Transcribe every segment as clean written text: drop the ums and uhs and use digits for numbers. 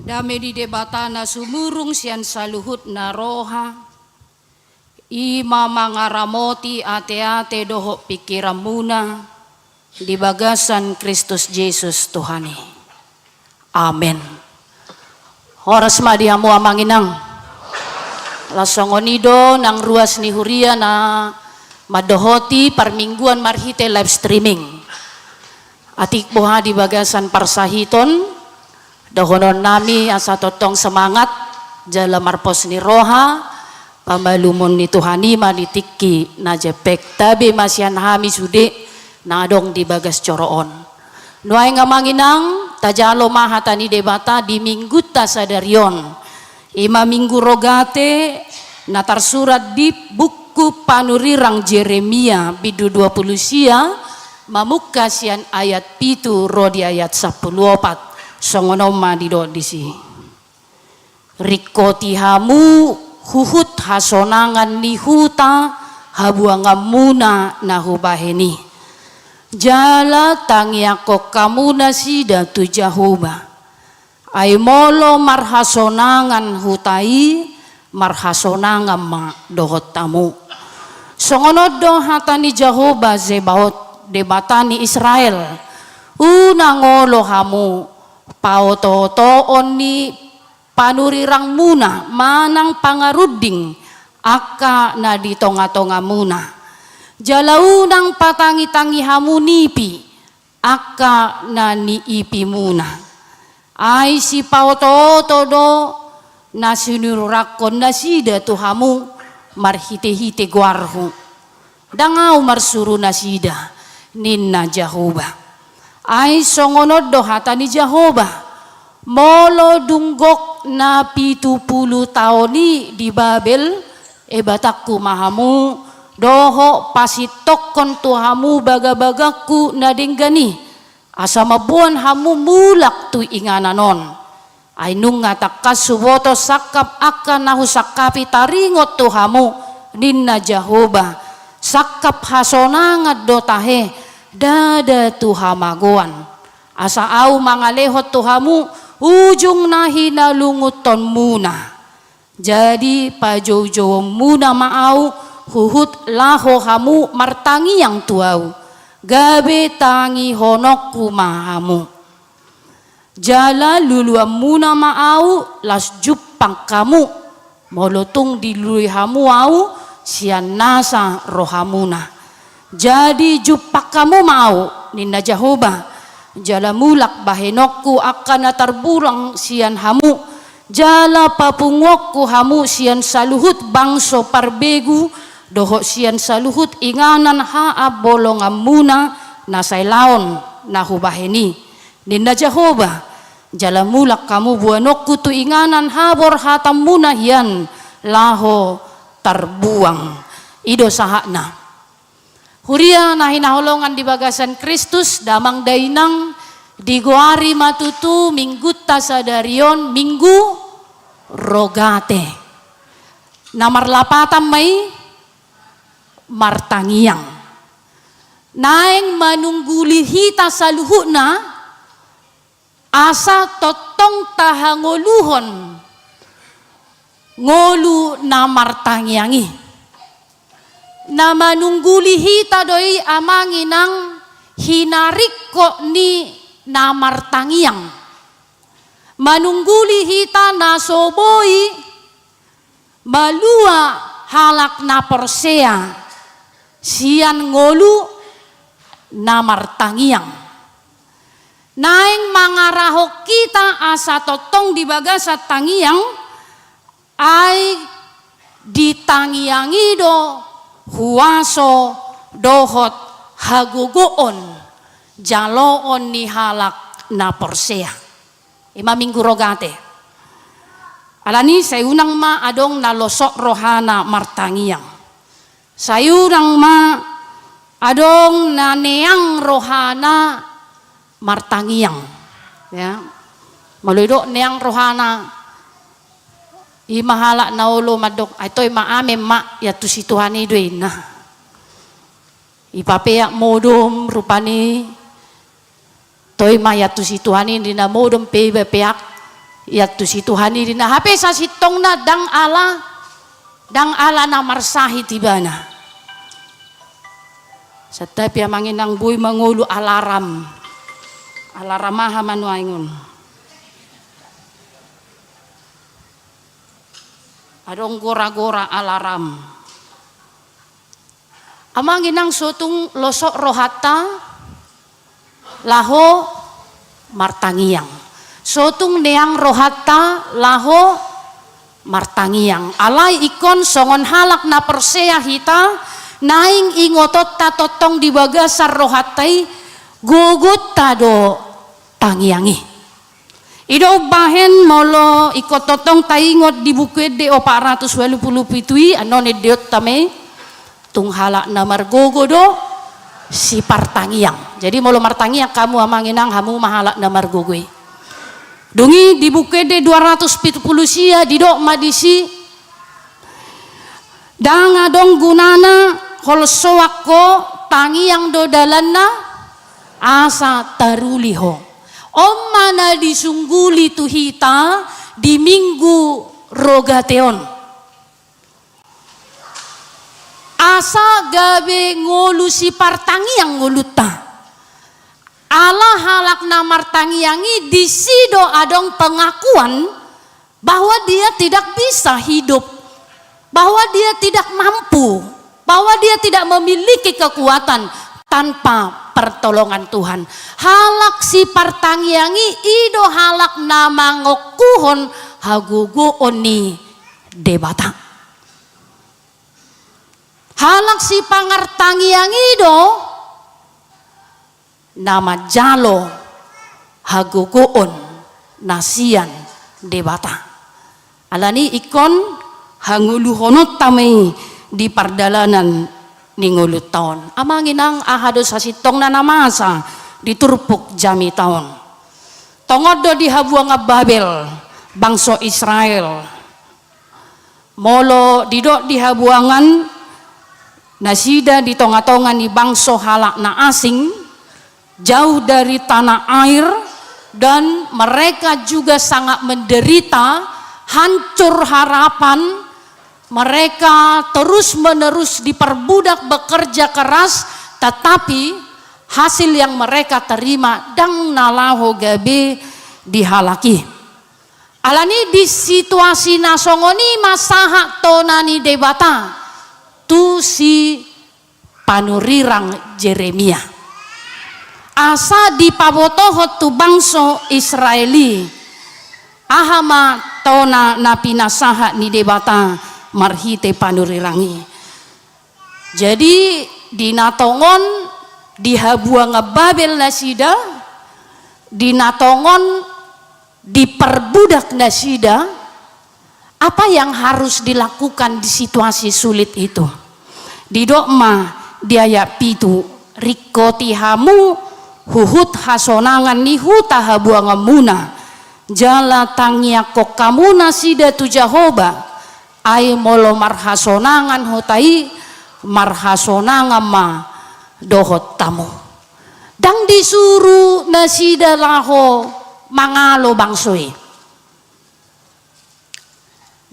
Dame di debata na sumurung siyan sa luhut na roha. Ima mga ramoti ate-ate doho pikiran muna. Di bagasan Kristus Jesus Tuhani. Amen. Horas madihamu amanginang. Lasongonido ng ruas ni Huria na madohoti parmingguan marhite live streaming. Atik buha di bagasan parsahiton. Dahonon nami asa totong semangat jala marpos ni roha pamalumun ni Tuhani manitiki na jepek tabi masyan hami sude nadong di bagas coroon. Nuay nga manginang tajalo mahata ni debata di minggu ta sadarion. 5 minggu rogate natar surat di buku panurirang Jeremia bidu 20 sia mamukka sian ayat pitu rodi ayat 14. Songono madido disi. Rikoti hamu huhut hasonangan ni huta habuangam muna nahubaheni. Jala tangiako kamuna sida tu Jahoba. Ay molo marhasonangan hutai marhasonangan ma dohot tamu. Songono do hatani Jahoba zebaot debatani Israel. Unangolo hamu pauto-toon ni panurirang muna manang pangaruding aka na ditonga-tonga muna jalaunang patangi-tangi hamunipi aka na niipi muna ay si pauto-to do na sinurakon na sida tu hamu marhite-hite guarhu dangaw marsuru na sida ninna Jahoba. Ay songonod do hata ni Jahoba molo dunggok na 70 taon ni di Babel batakku mahamu doho pasitokon tu hamu baga-bagaku na denggani asa mabuan hamu mulak tu ingananon ay nung ngatakas suboto sakap akan nahu sakapi taringot tu hamu ninna Jahoba sakap hasonangat do tahe dada tuhamaguan asa au mangalehot tuhamu ujung nahi nalunguton muna jadi pajojo muna maau huhut laho hamu martangi yang tuau gabe tangi honok kumahamu jala luluam muna maau las jupang kamu molotung dilui hamu au sian nasa rohamuna. Jadi jupak kamu mau ninna Jahoba jala mulak bahenokku akan natarburang sian hamu jala papungokku hamu sian saluhut bangso parbegu doho sian saluhut inganan haab bolongam muna nasay laon nahubaheni ninna Jahoba jala mulak kamu buanokku tu inganan habor hatam muna hian laho tarbuang ido sahakna. Huria nahinaholongan di bagasan Kristus damang dainang di goari matutu minggu tasadarion minggu rogate namar lapatan may martangiang naeng manungguli hita saluhuna asa totong tahangoluhon ngolu na martangiangi na manungguli hita doi amanginang hinarik ko ni namartangiang manungguli hita na soboi malua halak na porsea sian ngolu namartangiang naeng mangarahok kita asa totong di bagasa tangiang ay ditangiangi do huwaso dohot hagugoon jaloon ni halak na porsea 5 minggu rogate alani sayunang ma adong nalosok rohana martangiang sayunang ma adong naneang rohana martangiang ya maludo neang rohana imahala na ulo madok ito'y maamem ma yatu si Tuhan idoy na ipapeyak modom rupani toy mayatu si Tuhan hindi na modom peyak Yat tu si Tuhan ini na hape sa sitong na dang ala na marsahi tibana. Sa tapi amangin ang buhay mangulo alarm maha manuaingon. Adong gora-gora alarm. Amangin ang sutong losok rohata laho martangiyang. Sotong neang rohata laho martangiyang. Alay ikon songon halak na persea hita naing ingotot tatotong di bagasar rohatai gugut tado tangiyangi. Ido bahen molo ikototong taingot di bukid de o 480 pitui anon idiot tame tung halak na margogodo si partangiyang. Jadi molo martangiyang kamu amanginang hamu mahalak na margogoi. Dungi di bukede 270 sia di dok madisi danga dong gunana hol sowako tangi yang do dalanna asa taruliho om mana disungguli tu hita di minggu rogateon asa gabe ngolusi partangi yang ngoluta Allah halak namar tangiyangi di sido adong pengakuan bahwa dia tidak bisa hidup, bahwa dia tidak mampu, bahwa dia tidak memiliki kekuatan tanpa pertolongan Tuhan. Halak si partangiyangi ido halak nama ngokuhon hagugu oni debata. Halak si pangartangiyangi ido nama jalo hagugoon nasian debata. Alani ikon hanguluhonot tamay di pardalanan ningulut taon. Amanginang ahado sa sitong na namasa di turpuk jami taon. Tongodo di habuang Babel bangso Israel. Molo didok di habuangan nasida di tonga-tongan di bangso halak na asing jauh dari tanah air dan mereka juga sangat menderita, hancur harapan. Mereka terus-menerus diperbudak bekerja keras, tetapi hasil yang mereka terima dang nalaho gabe dihalaki. Alani di situasi nasongoni masaha tonani debata tu si panurirang Jeremia. Asa di pabotohot tu bangso Israeli ahama tona na pinasaha ni debata marhite panurirangi. Jadi di natongon di habuang Babel nasida, di natongon diperbudak nasida, apa yang harus dilakukan di situasi sulit itu? Di dokma diaya pitu rikoti hamu huhut hasonangan ni huta habuang muna jala tangia kok kamuna sida tu Jahoba ay molo marhasonangan hutai marhasonangan ma dohot tamu dang disuruh nasida laho mangalo bangsoi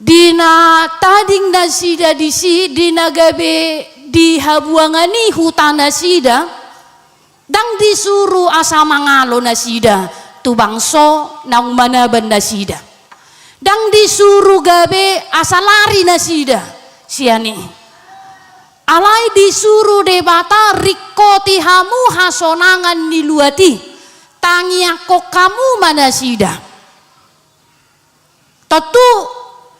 dina tading nasida disi dina gabe di habuangani hutana sida dang disuruh asa mangalo nasida tu bangso nang manaban nasida dang disuruh gabe asa lari nasida siani alai disuruh debata rikoti hamu hasonangan niluati tangiako kamu manasida tentu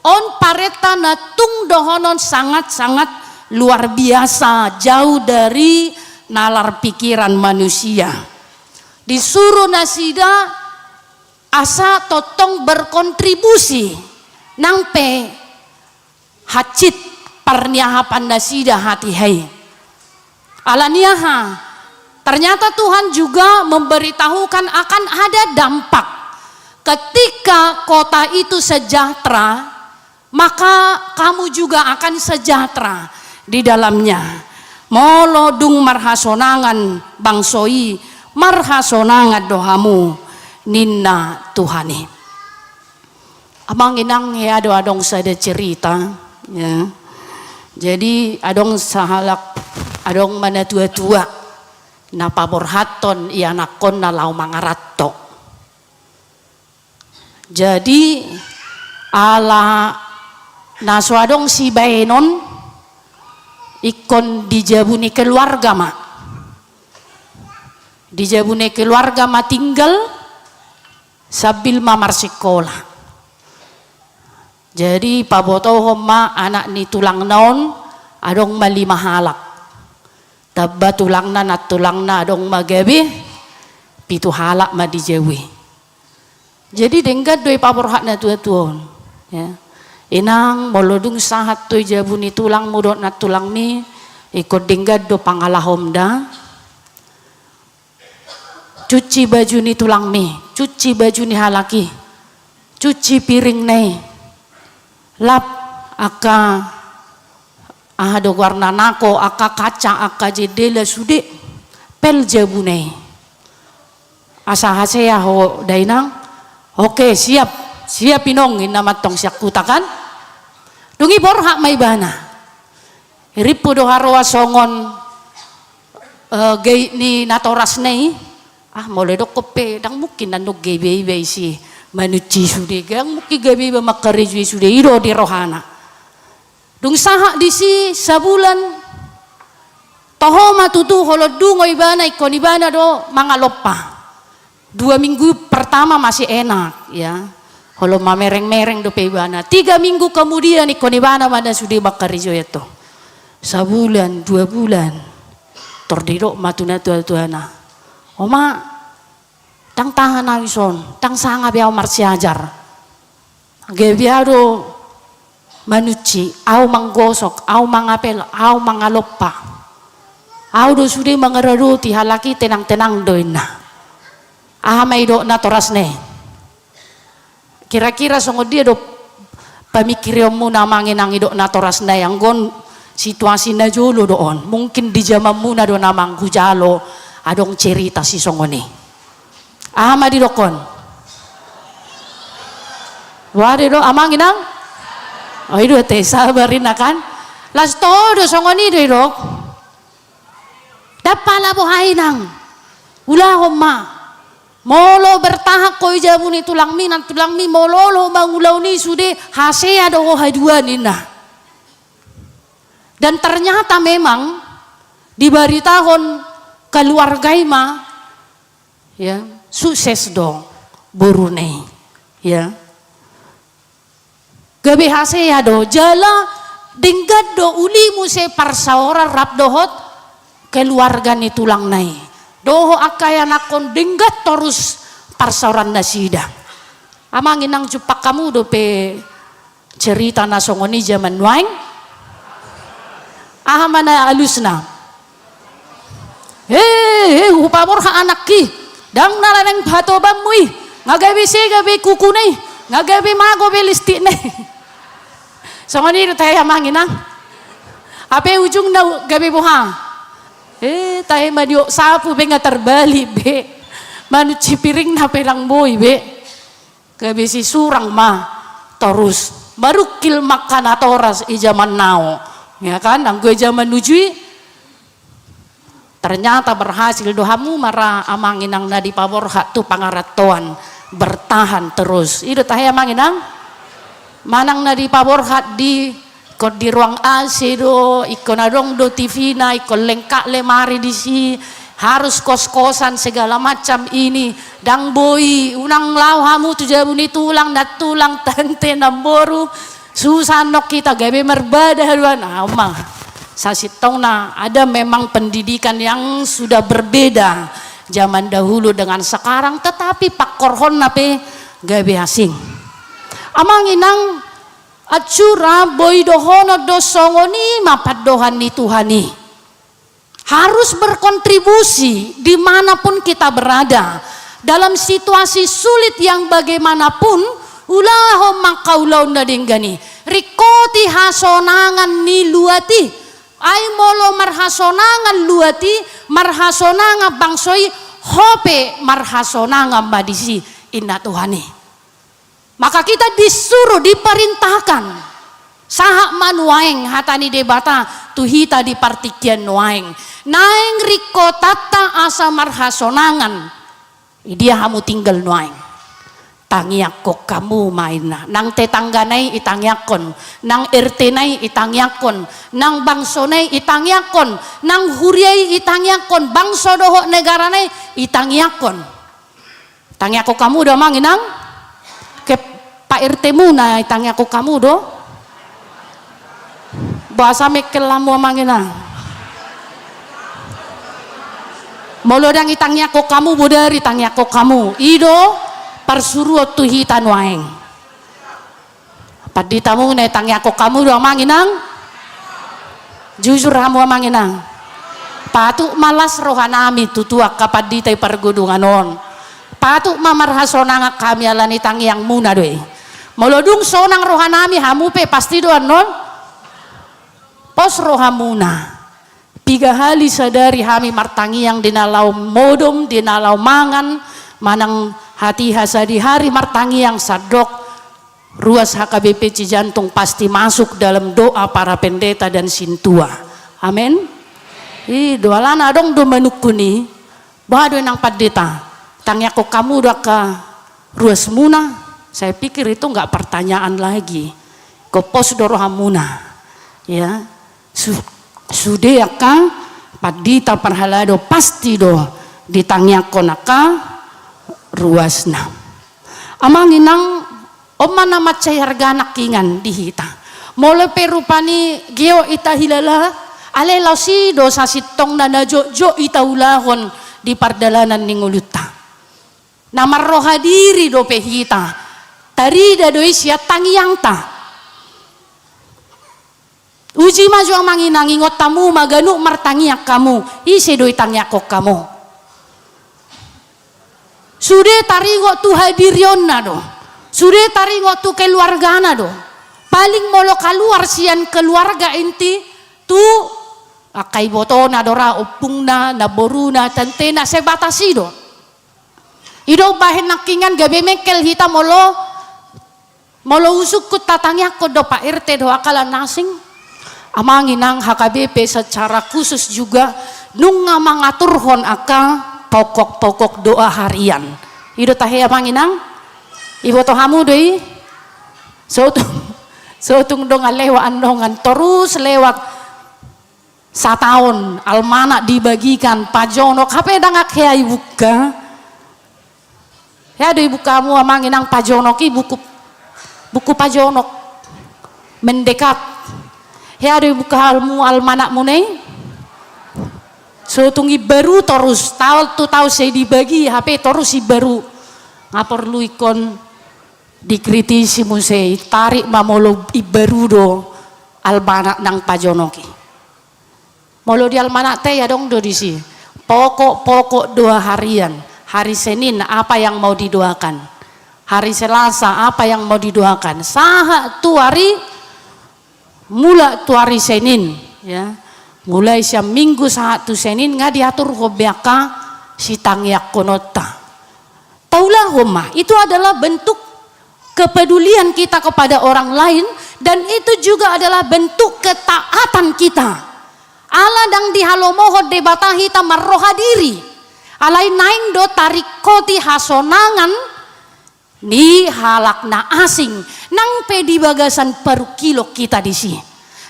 on pareta natung dohonon sangat-sangat luar biasa jauh dari nalar pikiran manusia. Disuruh nasida asa totong berkontribusi nangpe hacit perniahapan nasida hati hai. Alaniaha ternyata Tuhan juga memberitahukan akan ada dampak ketika kota itu sejahtera, maka kamu juga akan sejahtera di dalamnya. Molodung marhasonangan bangsoi marhasonangan dohamu ninna Tuhani. Amang inang ya adong sada cerita ya. Jadi adong sahalak adong mana tua-tua na paborhaton iya nakon na lau mangaratto. Jadi ala naswadong si baenon ikon dijabuni keluarga ma. Dijabuni keluarga ma tinggal sabil mamar sekolah. Jadi paboto ma anak ni tulang naon adong malima halak. Tabba tulang na adong magabi pitu halak ma dijewi. Jadi denggat doi paborhat na tua-tuon. Ya. Inang molodung sahat tu jabuni tulang mudot na tulang mi ikut denggat do pangalahom da. Cuci baju ni tulang mi, cuci baju ni halaki, cuci piring nei. Lap aka do warna nako aka kaca aka jendela sude pel jabune asa haseya ho dainang oke siap inong inamatong siak kutakan dungi borhak may bana ripo do harwa songon gay ni natoras nei mulai do kope dang mungkin nandog gay bebe si manuci sude gang muki gabi ba makarejui sude iro di rohana dung saha di si sabulan toho matutu holo dungo ibana ikon ibana do mangalopa 2 minggu pertama masih enak ya holo mamereng-mereng do pe ibana 3 minggu kemudian ikon ibana mana sude makarejui itu sabulan 2 bulan tordiro matuna tua-tuana oma tang tahan awison, tang sanga biao marsiajar. Gebiado manuci, au manggosok, au mangapel, au mangalopa. Au do sudah mangeraruti halaki tenang-tenang doina. Ahamai do na torasne. Kira-kira songo dia do pamikiriomu na manginang idok na torasne yang gon situasi na jolo doon. Mungkin di zaman muna do namang hujalo adong cerita si songoni. Ahma di dokon. Wade do amang inang. Oh itu teh sabarin akan. Las todo songoni do dok. Dapala buhay nang. Ulah ma. Molo bertahak ko jabuni tulang mi mololo mangulaw ni sude hasea do haduan ina. Dan ternyata memang di bari tahun keluarga ma ya sukses dong Borunei ya gabe hase ya do jala denggat do uli muse parsaora rap dohot keluarga ni tulang nai doho akaya nakon denggat terus parsaoran nasida amang inang jupak kamu do pe cerita nasongoni zaman waing ahamana alusna upamor ha anak ki dang nalareng bato bamui ngagabi se gabi kuku nei ngagabi mago belisti nei songoni tayo manginang ape ujung na gabi buha tayo madio sapu be nga terbali be manuci piring na pelang boy be gabi si surang ma terus marukil makan atoras i zaman now ya kan ang gue zaman nujui ternyata berhasil dohamu marah amanginang nadi paborhat tu pangaratoan bertahan terus itu tahaya manginang manang nadi paborhat di kod di ruang AC do ikon adong do TV na ikon lengkak lemari di si harus kos-kosan segala macam ini dang boy unang lauhamu tu jabuni tulang dat tulang tante namboru susah nok kita gabe merbada haruan amang sasitong na ada memang pendidikan yang sudah berbeda zaman dahulu dengan sekarang tetapi pak korhon nape gabe asing amang inang acura boy dohono dosongoni mapat dohan ni Tuhani harus berkontribusi dimanapun kita berada dalam situasi sulit yang bagaimanapun ulahom makaulau nadinggani rikoti hasonangan ni luati ay molo marhasonangan luati marhasonanga bangsoi hope marhasonanga badisi inna Tuhani Maka kita disuruh, diperintahkan sahak manuaeng hatani debata tuhita di partikian nuaeng naeng riko tata asa marhasonangan dia hamu tinggal nuaeng tangiakok kamu mainna nang tetangganai itangyakon nang RT-nai itangyakon nang bangsonai itangyakon nang huriai itangyakon bangso doho negaranai itangyakon tangyakok kamu do manginang ke Pak RT muna itangyakok kamu do bahasa mekel lamu manginang molodang itangyakok kamu bodari itangyakok kamu ido parsuruot tuhita nuaeng paditamu na itangyakok kamu do manginang jujur hamu manginang patuk malas rohanami tutuak kapaditay pargudunganon patuk mamarhasonanga kami alani tangyang muna doy molodung sonang rohanami hamu pe pasti doan non pos rohamuna piga hali sadari hami martangi yang dinalau modom dinalau mangan manang hati hasadi hari martangi yang sadok ruas HKBP Cijantung pasti masuk dalam doa para pendeta dan sintua amin doa lana dong do menukuni bahwa nang pendeta tangyako kamu doa ke ruas muna saya pikir itu enggak pertanyaan lagi ke pos dorohamuna ya sudah ya kang padita parhalado pasti do ditangyakon aka ruasna amanginang omana macayarganak kingan dihita mole perupani geo ita hilala ale lausi do sa sitong na najojo ita ulahon di pardalanan ninguluta namarroha diri do pehita tarida do isya tangyang ta uji maju ang manginang ingot tamu maganu martangiak kamu isi doi tangyakok kamu sudah taringo tu hadirion na do sudah taringo tu keluarga na do paling molo keluar sian keluarga inti tu akai boto na dora opung na naboru na tante na sebatasi do ido bahen nakingan gabe mekel hita molo usuk kut tatangyak ko do Pak RT do akalan nasing amanginang HKBP secara khusus juga nunga mangaturhon aka pokok-pokok doa harian ido tahe amanginang ibo to hamu doi sotung dong lewat andongan terus lewat satahun almanak dibagikan pajonok hape dangak hea ibuka ya doi bukamu amanginang pajonoki buku pajonok mendekat ya ada buka halmu almanak munai so tunggi baru terus tahu saya dibagi HP terus si baru ngapor lu ikon dikritisi musei tarik mamolo ibaru do almanak nang pajonoki molo di almanak teh ya dong do di si pokok doa harian hari Senin apa yang mau didoakan hari Selasa apa yang mau didoakan saha tu hari mula tu hari Senin ya mulai siang minggu saat tu Senin nggak diatur hobiaka si tangyak konota taulah homa itu adalah bentuk kepedulian kita kepada orang lain dan itu juga adalah bentuk ketaatan kita ala dang dihalomoho debatahi tamarroha diri alai naing do tarikoti hasonangan ni halakna asing nang pedi bagasan paru kilo kita di sini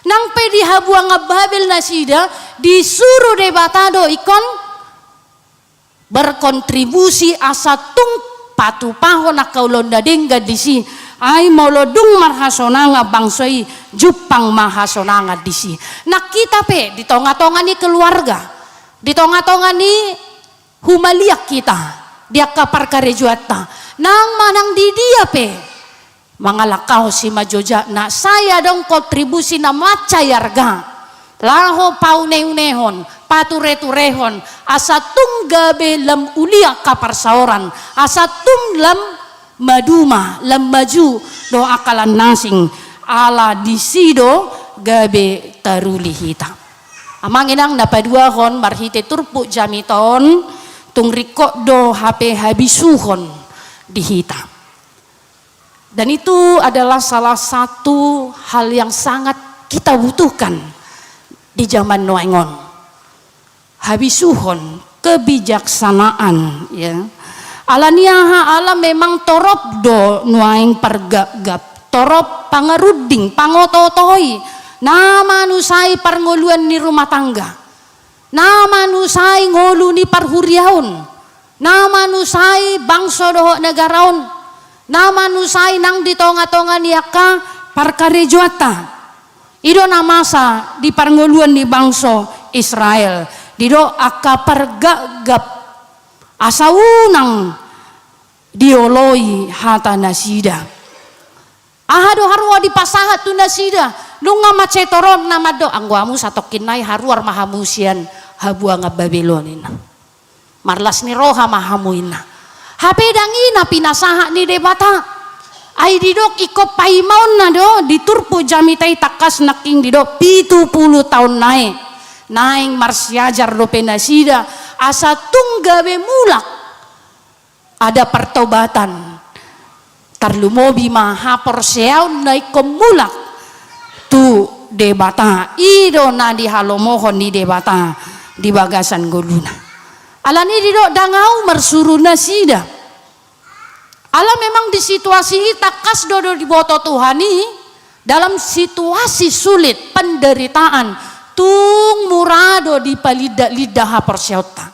nang pedi habuang ngababel nasida disuruh debatado ikon berkontribusi asa tung patu pahon akaulonda dengga di sini ai molodung marhasonanga bangsoi jupang mahasonanga di sini nak kita pe di tonga-tonga ni keluarga di tonga-tonga ni humaliak kita dia kapar karejuata nang manang di dia pe mangalakaw si majoja na saya dong kontribusi na macayarga laho paunehon pature-turehon asa tunggabe lam ulia kapar saoran asa lam maduma lam maju do akalan nasing ala disido gabe taruli hita amanginang napadua hon marhite turpu jamiton tung rikok do HP habisuhon dihita Dan itu adalah salah satu hal yang sangat kita butuhkan di zaman Noengon. Habisuhon, kebijaksanaan, ya. Alaniaha ala memang torop do nuaing pergap-gap, torop pangaruding, pangototoi, nama nusai parngoluan ni rumah tangga, nama nusai ngolu ni parhuriaun, nama nusai bangsa dohok negaraun, nama nusai nang di tonga-tonga niaka parkarejuata. Ido namasa di parngoluan ni bangsa Israel. Dido aka pargap-gap asaunang dioloi hata nasida. Ahado harua di pasahat tu nasida. Lunga macetoron namado angguamu satokinai haruar mahamusian habuanga Babilonina. Marlas ni roha mahamuina. Hapedangina pinasaha ni debata. Ai didok iko paimaun na do diturpu jamitai takas naking didok 70 tahun naik. Naing marsiajar do penasida asa tunggawe mulak ada pertobatan tarlumobi maha porseaun naik komulak tu debata ido na di halomohon ni debata di bagasan goluna alani didok dangau mersuru nasida ala memang di situasi takas dodo di boto Tuhani dalam situasi sulit penderitaan tung murado di palida lidah haporsiauta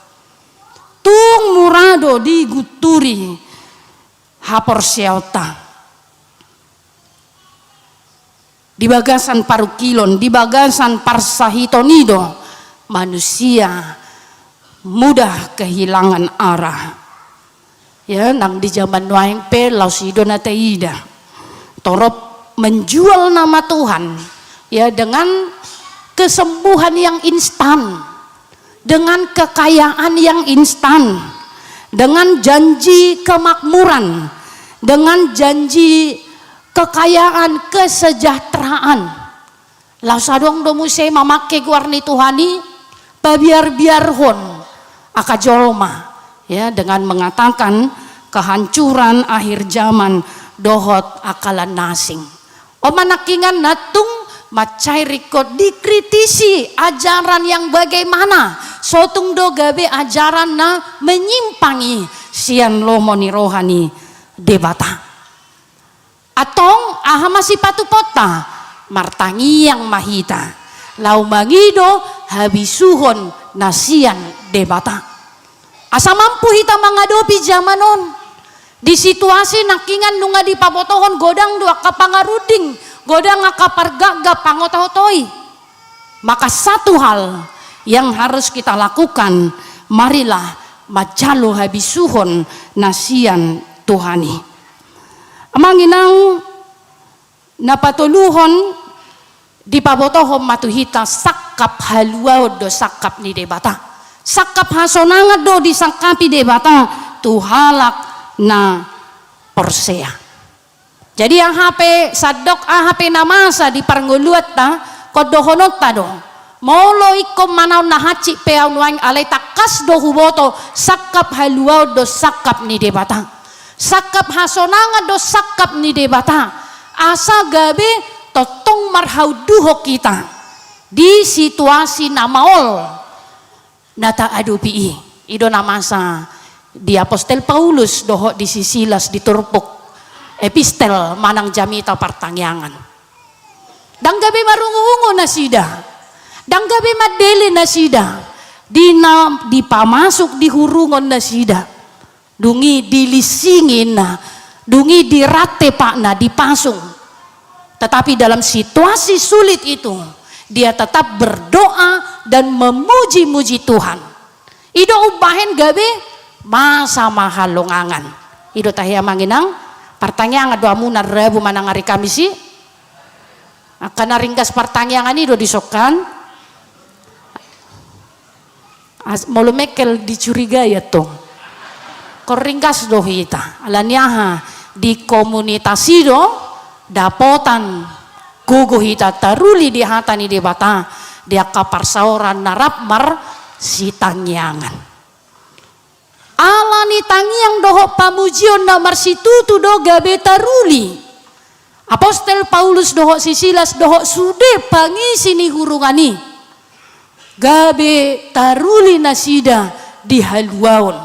tung murado di guturi haporsiauta di bagasan parukilon di bagasan parsahitonido manusia mudah kehilangan arah ya nang di zaman Noaeng pe lausido na teida torop menjual nama Tuhan ya dengan kesembuhan yang instan, dengan kekayaan yang instan, dengan janji kemakmuran, dengan janji kekayaan, kesejahteraan. Lausadong domuse mamake guarni Tuhani, pabiar-biar hon akajolma, ya dengan mengatakan kehancuran akhir zaman dohot akalan nasing. Omanakingan natung macai rikot dikritisi ajaran yang bagaimana sotung do gabe ajaran na menyimpangi sian lomoni rohani debata atong aha masih patu pota martangi yang mahita lau mangido habisuhon nasian debata asa mampu hita mengadopi zamanon di situasi nakingan nunga di pabotohon godang dua kapangaruding godang akapargagap pangototoi. Maka satu hal yang harus kita lakukan, marilah macalo habisuhon nasian Tuhani. Amanginang napatuluhon di pabotohon matuhita sakap haluao do sakap ni debata. Sakap hasonangat do disangkapi debata tuhalak na porsea. Jadi yang HP sadok HP namasa di parnguluat ta kodohonot ta do molo ikom manaw na haci peaw nuang alay takas do huboto sakap haluaw do sakap ni debata sakap hasonanga do sakap ni debata asa gabe totong marhauduho kita di situasi namaol nata adupi ido namasa di Apostel Paulus doho di Sisilas di Turpuk epistel manang jamita partangyangan danggabe marungu-ungu nasida danggabe madele nasida di pamasuk di hurungon nasida dungi dilisingin na dungi dirate pak na dipasung tetapi dalam situasi sulit itu dia tetap berdoa dan memuji-muji Tuhan ido ubahen gabe masa mahalongangan ido tahya manginang pertanyaan doa munar rebu manang hari Kamisi akan ringkas pertanyaan itu disokan mulu mekel dicurigai ya tuh kor ringkas do hita alanyaha di komunitas do dapotan gugu hita taruli di hatani debata dia kapar sauran narapmar si tangyangan alani tangiang doho pamujion namar situtu do gabe taruli Apostel Paulus doho si Silas doho sude pangisi ni hurungani gabe taruli nasida di haluaon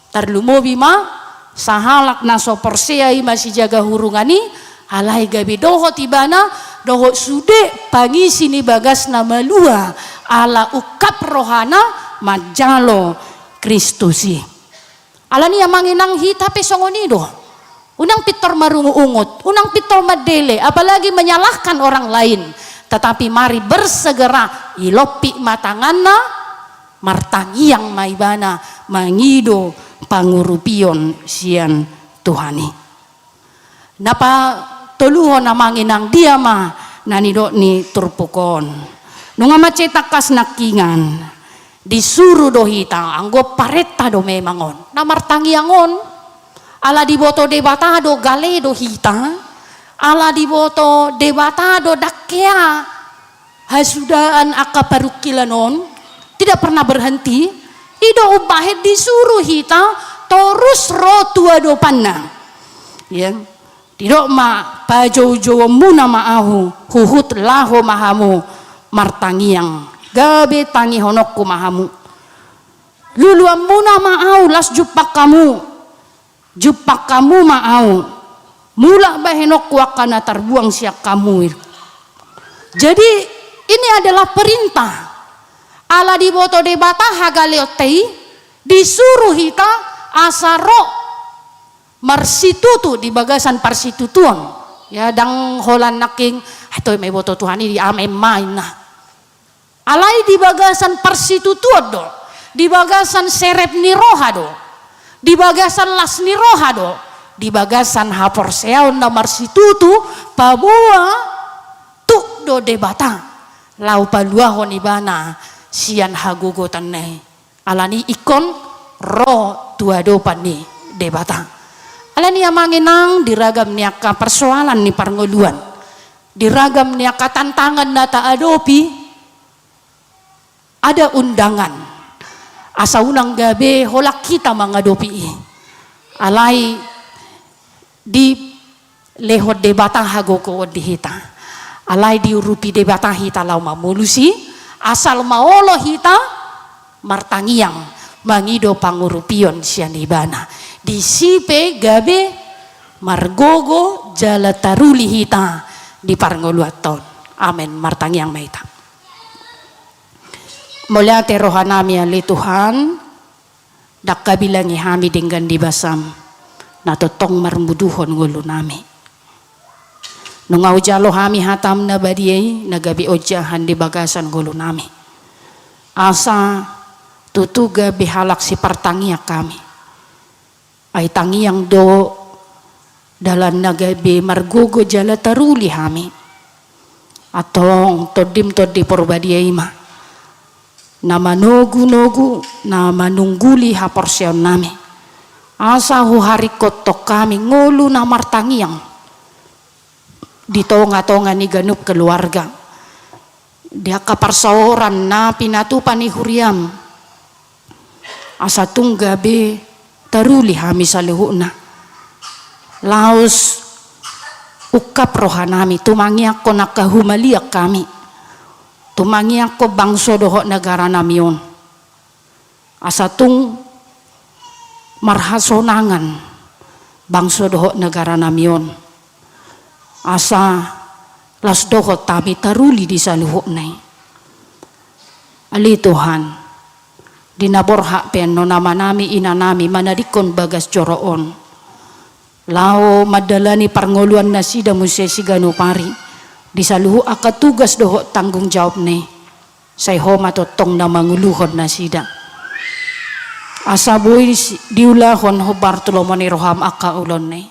tarlumobi ma sahalak naso porseai masih jaga hurungani alai gabe doho tibana doho sude pangisi ni bagas nama lua ala ukap rohana majalo Kristusi alani manginang hita pesongoni doh unang pitor marungu ungut, unang pitor madele, apalagi menyalahkan orang lain. Tetapi mari bersegera ilopi matangana, martangiang maibana, mangido pangurupion sian Tuhani. Napa toluho na manginang diama nanido ni turpukon. Nunga macetak kas nakingan, disuruh dohita, anggo pareta do memangon, na martangiangon. Ala diboto debatado galedo hita, ala diboto debatado dakea hasudaan akaparukilanon tidak pernah berhenti. Ido ubahet disuruh hita terus rotua do panna. Ya, tidak ma pajojo muna maahu huhut laho mahamu martangiang gabe tangi honokku mahamu. Luluam muna maahu las jupak kamu. Jupak kamu mau mula bahenok wakana terbuang siak kamu. Jadi ini adalah perintah ala diboto debata hagaleotei disuruh hita asaro marsitutu di bagasan parsitutuan ya dang holan naking atau may boto Tuhan ini amem main nah alai di bagasan parsitutuan do di bagasan serep ni roha do di bagasan las ni rohado di bagasan hapor seaon na marsitutu pabua tu do debata lau paluahon ibana sian hagugotan ne alani ikon ro tua dopan ni debata alani amanginang diragam niaka persoalan ni parngoluan diragam niaka tantangan nata adopi ada undangan asa unang gabe holak kita mangadopi alai di lehot debata hagoko di hita alai di urupi debata hita lau mamulusi asal maolo hita martangiang mangido pangurupion sianibana di sipe gabe margogo jala taruli hita di parngoluaton amen martangiang maita. Mulyate rohanami ali Tuhan dak kabilangi hami dengan dibasam na totong marmuduhon ngulu nami nungau jalo hami hatam na badiyai nagabi ojahan di bagasan ngulu nami asa tutuga bihalak si partangia kami ay tangiang do dalan nagabi margogo jala taruli hami atong todim todi porbadiyai ma nama nogu na manungguli haporsion nami asa hu hari kotok kami ngulu na martangiang di tonga-tonga ni ganup keluarga dia kaparsaoran na pinatupan ni huriam asa tunggabe taruli hami saluhuna laos ukap rohanami tumangiak ko nakahumaliak kami tumangi ako bangso doho negara namion asatung marhasonangan bangso doho negara namion asa las doho tabi taruli di saluhuk nai ali Tuhan dinaborha pen no nama nami ina nami manadikon bagas joroon lao madalani parngoluan nasida musesi ganu pari di saluhu aka tugas doho tanggung jawab ne say homa totong na manguluhon na sida asaboy diulahon ho Bartolomeo ni roham aka ulon ne